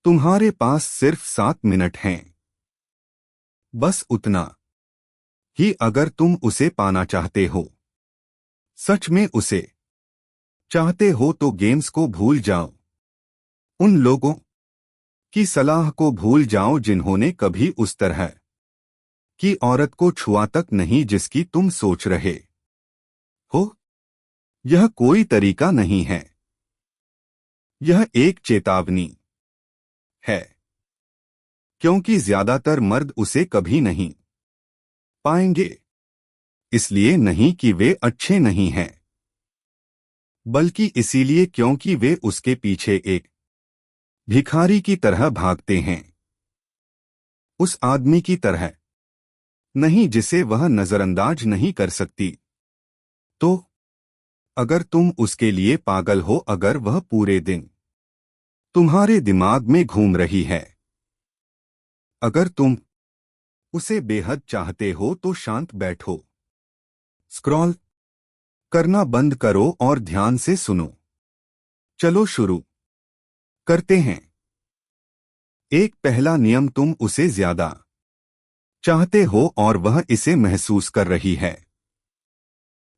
तुम्हारे पास सिर्फ 7 मिनट हैं। बस उतना ही अगर तुम उसे पाना चाहते हो, सच में उसे चाहते हो तो गेम्स को भूल जाओ। उन लोगों की सलाह को भूल जाओ जिन्होंने कभी उस तरह की औरत को छुआ तक नहीं जिसकी तुम सोच रहे हो। यह कोई तरीका नहीं है, यह एक चेतावनी है, क्योंकि ज्यादातर मर्द उसे कभी नहीं पाएंगे। इसलिए नहीं कि वे अच्छे नहीं हैं, बल्कि इसीलिए क्योंकि वे उसके पीछे एक भिखारी की तरह भागते हैं, उस आदमी की तरह नहीं जिसे वह नजरअंदाज नहीं कर सकती। तो अगर तुम उसके लिए पागल हो, अगर वह पूरे दिन तुम्हारे दिमाग में घूम रही है, अगर तुम उसे बेहद चाहते हो तो शांत बैठो, स्क्रॉल करना बंद करो और ध्यान से सुनो। चलो शुरू करते हैं। एक पहला नियम, तुम उसे ज्यादा चाहते हो और वह इसे महसूस कर रही है।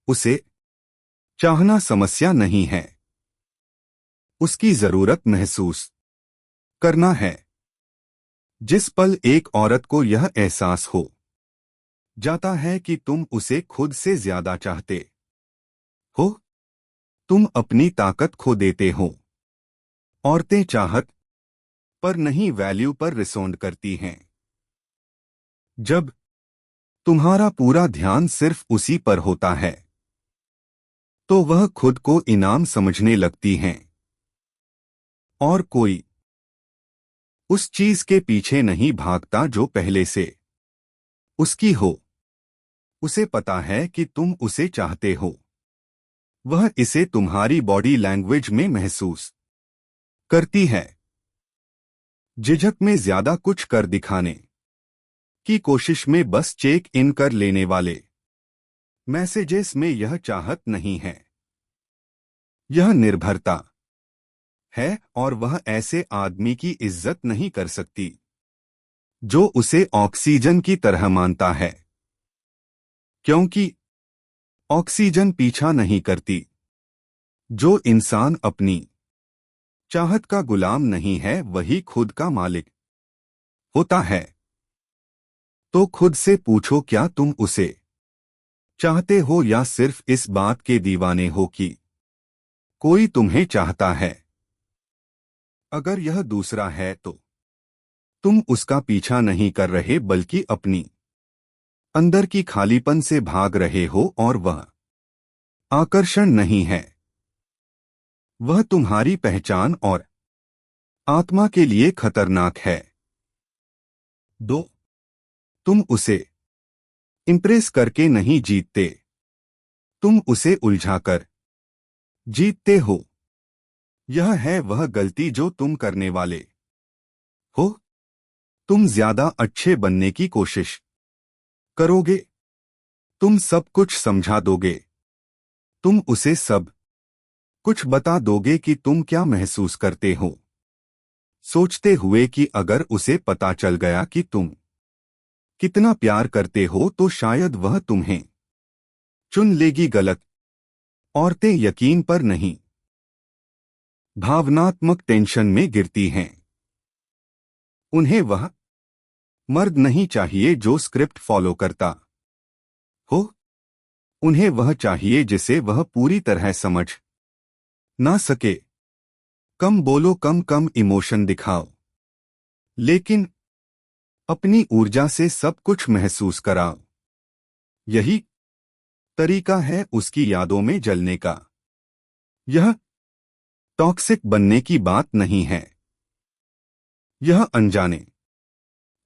उसे चाहना समस्या नहीं है, उसकी जरूरत महसूस करना है। जिस पल एक औरत को यह एहसास हो जाता है कि तुम उसे खुद से ज्यादा चाहते हो, तुम अपनी ताकत खो देते हो। औरतें चाहत पर नहीं, वैल्यू पर रिस्पॉन्ड करती हैं। जब तुम्हारा पूरा ध्यान सिर्फ उसी पर होता है तो वह खुद को इनाम समझने लगती हैं, और कोई उस चीज के पीछे नहीं भागता जो पहले से उसकी हो। उसे पता है कि तुम उसे चाहते हो, वह इसे तुम्हारी बॉडी लैंग्वेज में महसूस करती है। झिझक में ज्यादा कुछ कर दिखाने की कोशिश में बस चेक इन कर लेने वाले मैसेजेस में यह चाहत नहीं है, यह निर्भरता है। और वह ऐसे आदमी की इज्जत नहीं कर सकती जो उसे ऑक्सीजन की तरह मानता है, क्योंकि ऑक्सीजन पीछा नहीं करती। जो इंसान अपनी चाहत का गुलाम नहीं है वही खुद का मालिक होता है। तो खुद से पूछो, क्या तुम उसे चाहते हो या सिर्फ इस बात के दीवाने हो कि कोई तुम्हें चाहता है? अगर यह दूसरा है तो तुम उसका पीछा नहीं कर रहे बल्कि अपनी अंदर की खालीपन से भाग रहे हो, और वह आकर्षण नहीं है, वह तुम्हारी पहचान और आत्मा के लिए खतरनाक है। 2. तुम उसे इंप्रेस करके नहीं जीतते, तुम उसे उलझाकर जीतते हो। यह है वह गलती जो तुम करने वाले हो। तुम ज्यादा अच्छे बनने की कोशिश करोगे, तुम सब कुछ समझा दोगे, तुम उसे सब कुछ बता दोगे कि तुम क्या महसूस करते हो, सोचते हुए कि अगर उसे पता चल गया कि तुम कितना प्यार करते हो तो शायद वह तुम्हें चुन लेगी। गलत औरतें यकीन पर नहीं, भावनात्मक टेंशन में गिरती हैं। उन्हें वह मर्द नहीं चाहिए जो स्क्रिप्ट फॉलो करता हो, उन्हें वह चाहिए जिसे वह पूरी तरह समझ ना सके। कम बोलो, कम कम इमोशन दिखाओ, लेकिन अपनी ऊर्जा से सब कुछ महसूस कराओ। यही तरीका है उसकी यादों में जलने का। यह टॉक्सिक बनने की बात नहीं है, यह अनजाने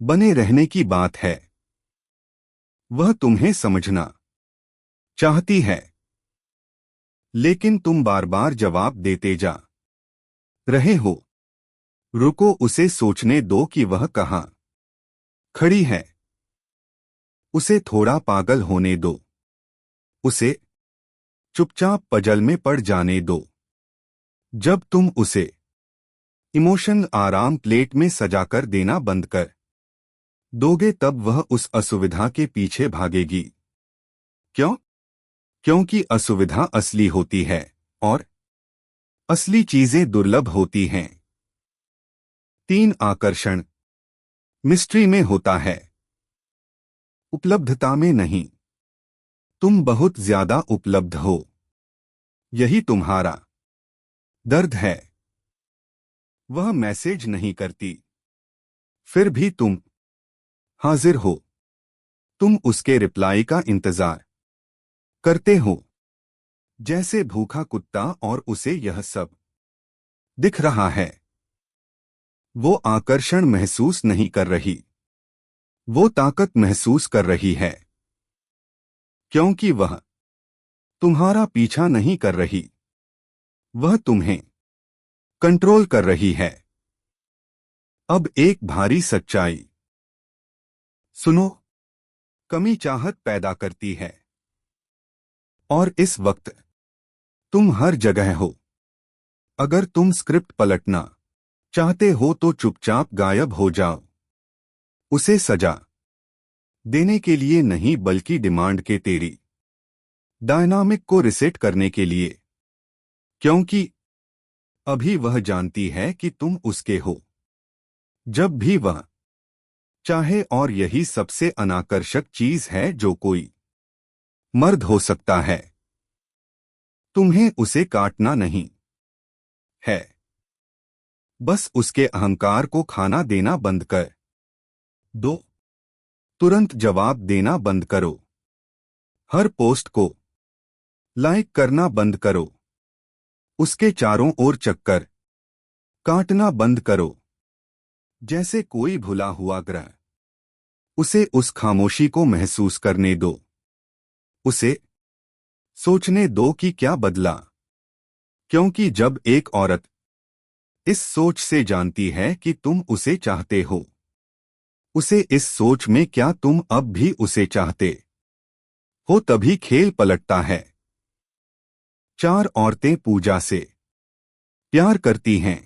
बने रहने की बात है। वह तुम्हें समझना चाहती है, लेकिन तुम बार बार जवाब देते जा रहे हो। रुको, उसे सोचने दो कि वह कहां खड़ी है। उसे थोड़ा पागल होने दो, उसे चुपचाप पजल में पड़ जाने दो। जब तुम उसे इमोशन आराम प्लेट में सजाकर देना बंद कर दोगे तब वह उस असुविधा के पीछे भागेगी। क्यों? क्योंकि असुविधा असली होती है और असली चीजें दुर्लभ होती हैं। 3 आकर्षण मिस्ट्री में होता है, उपलब्धता में नहीं। तुम बहुत ज्यादा उपलब्ध हो, यही तुम्हारा दर्द है। वह मैसेज नहीं करती, फिर भी तुम हाजिर हो। तुम उसके रिप्लाई का इंतजार करते हो, जैसे भूखा कुत्ता, और उसे यह सब दिख रहा है। वो आकर्षण महसूस नहीं कर रही, वो ताकत महसूस कर रही है, क्योंकि वह तुम्हारा पीछा नहीं कर रही, वह तुम्हें कंट्रोल कर रही है। अब एक भारी सच्चाई सुनो, कमी चाहत पैदा करती है, और इस वक्त तुम हर जगह हो। अगर तुम स्क्रिप्ट पलटना चाहते हो तो चुपचाप गायब हो जाओ, उसे सजा देने के लिए नहीं, बल्कि डिमांड के तेरी डायनामिक को रिसेट करने के लिए, क्योंकि अभी वह जानती है कि तुम उसके हो जब भी वह चाहे, और यही सबसे अनाकर्षक चीज है जो कोई मर्द हो सकता है। तुम्हें उसे काटना नहीं है, बस उसके अहंकार को खाना देना बंद कर दो। तुरंत जवाब देना बंद करो, हर पोस्ट को लाइक करना बंद करो, उसके चारों ओर चक्कर काटना बंद करो जैसे कोई भुला हुआ ग्रह। उसे उस खामोशी को महसूस करने दो, उसे सोचने दो कि क्या बदला, क्योंकि जब एक औरत इस सोच से जानती है कि तुम उसे चाहते हो, उसे इस सोच में क्या तुम अब भी उसे चाहते हो, तभी खेल पलटता है। 4 औरतें पूजा से प्यार करती हैं,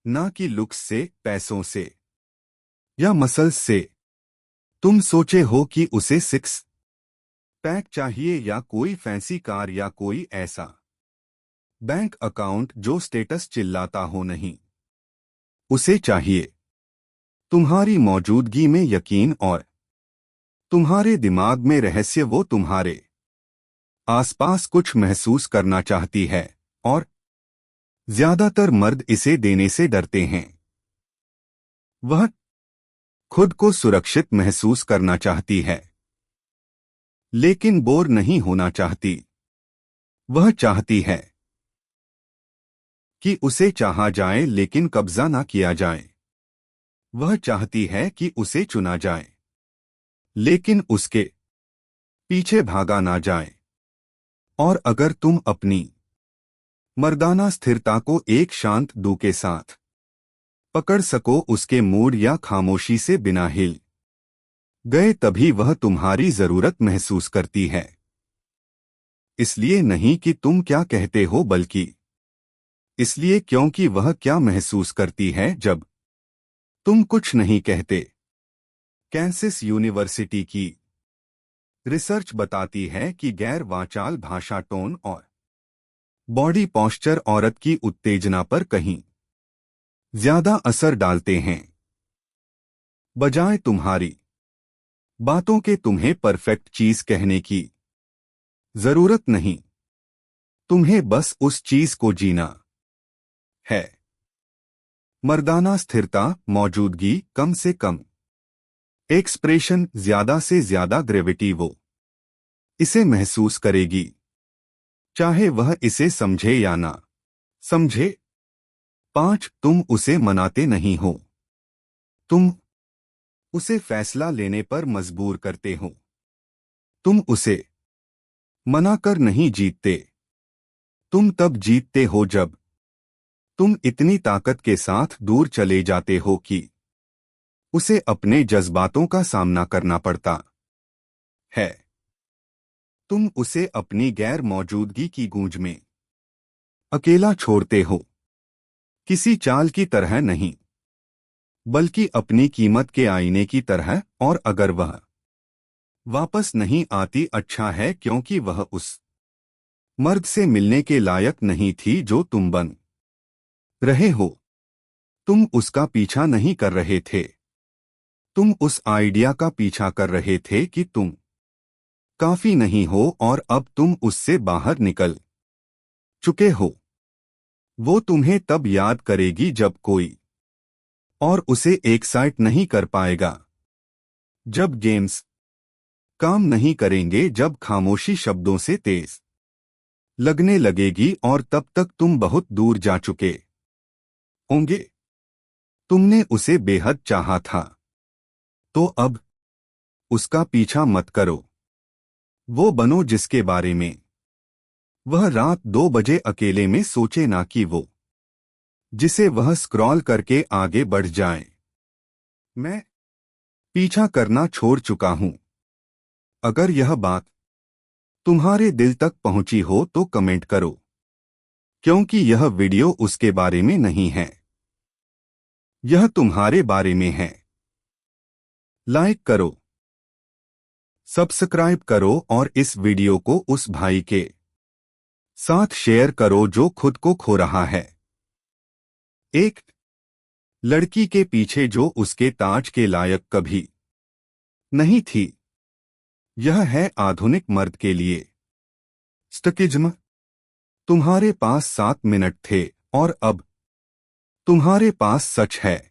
ना कि लुक्स से, पैसों से या मसल्स से। तुम सोचे हो कि उसे 6 पैक चाहिए, या कोई फैंसी कार, या कोई ऐसा बैंक अकाउंट जो स्टेटस चिल्लाता हो। नहीं, उसे चाहिए तुम्हारी मौजूदगी में यकीन, और तुम्हारे दिमाग में रहस्य। वो तुम्हारे आसपास कुछ महसूस करना चाहती है, और ज्यादातर मर्द इसे देने से डरते हैं। वह खुद को सुरक्षित महसूस करना चाहती है, लेकिन बोर नहीं होना चाहती। वह चाहती है कि उसे चाहा जाए, लेकिन कब्जा ना किया जाए। वह चाहती है कि उसे चुना जाए, लेकिन उसके पीछे भागा ना जाए। और अगर तुम अपनी मर्दाना स्थिरता को एक शांत दू के साथ पकड़ सको, उसके मूड या खामोशी से बिना हिल गए, तभी वह तुम्हारी जरूरत महसूस करती है। इसलिए नहीं कि तुम क्या कहते हो, बल्कि इसलिए क्योंकि वह क्या महसूस करती है जब तुम कुछ नहीं कहते। कैंसिस यूनिवर्सिटी की रिसर्च बताती है कि गैर वाचाल भाषा, टोन और बॉडी पॉस्चर औरत की उत्तेजना पर कहीं ज्यादा असर डालते हैं, बजाय तुम्हारी बातों के। तुम्हें परफेक्ट चीज कहने की जरूरत नहीं, तुम्हें बस उस चीज को जीना है। मर्दाना स्थिरता, मौजूदगी, कम से कम एक्सप्रेशन, ज्यादा से ज्यादा ग्रेविटी। वो इसे महसूस करेगी, चाहे वह इसे समझे या ना समझे। 5 तुम उसे मनाते नहीं हो, तुम उसे फैसला लेने पर मजबूर करते हो। तुम उसे मनाकर नहीं जीतते, तुम तब जीतते हो जब तुम इतनी ताकत के साथ दूर चले जाते हो कि उसे अपने जज्बातों का सामना करना पड़ता है। तुम उसे अपनी गैर मौजूदगी की गूंज में अकेला छोड़ते हो, किसी चाल की तरह नहीं, बल्कि अपनी कीमत के आईने की तरह। और अगर वह वापस नहीं आती, अच्छा है, क्योंकि वह उस मर्द से मिलने के लायक नहीं थी जो तुम बन रहे हो। तुम उसका पीछा नहीं कर रहे थे, तुम उस आइडिया का पीछा कर रहे थे कि तुम काफी नहीं हो, और अब तुम उससे बाहर निकल चुके हो। वो तुम्हें तब याद करेगी जब कोई और उसे एक्साइट नहीं कर पाएगा, जब गेम्स काम नहीं करेंगे, जब खामोशी शब्दों से तेज लगने लगेगी, और तब तक तुम बहुत दूर जा चुके होंगे। तुमने उसे बेहद चाहा था, तो अब उसका पीछा मत करो। वो बनो जिसके बारे में वह रात 2 बजे अकेले में सोचे, ना कि वो जिसे वह स्क्रॉल करके आगे बढ़ जाए। मैं पीछा करना छोड़ चुका हूं। अगर यह बात तुम्हारे दिल तक पहुंची हो तो कमेंट करो, क्योंकि यह वीडियो उसके बारे में नहीं है, यह तुम्हारे बारे में है। लाइक करो, सब्सक्राइब करो, और इस वीडियो को उस भाई के साथ शेयर करो जो खुद को खो रहा है, एक लड़की के पीछे जो उसके ताज के लायक कभी नहीं थी। यह है आधुनिक मर्द के लिए स्टकिज्म। तुम्हारे पास 7 मिनट थे, और अब तुम्हारे पास सच है।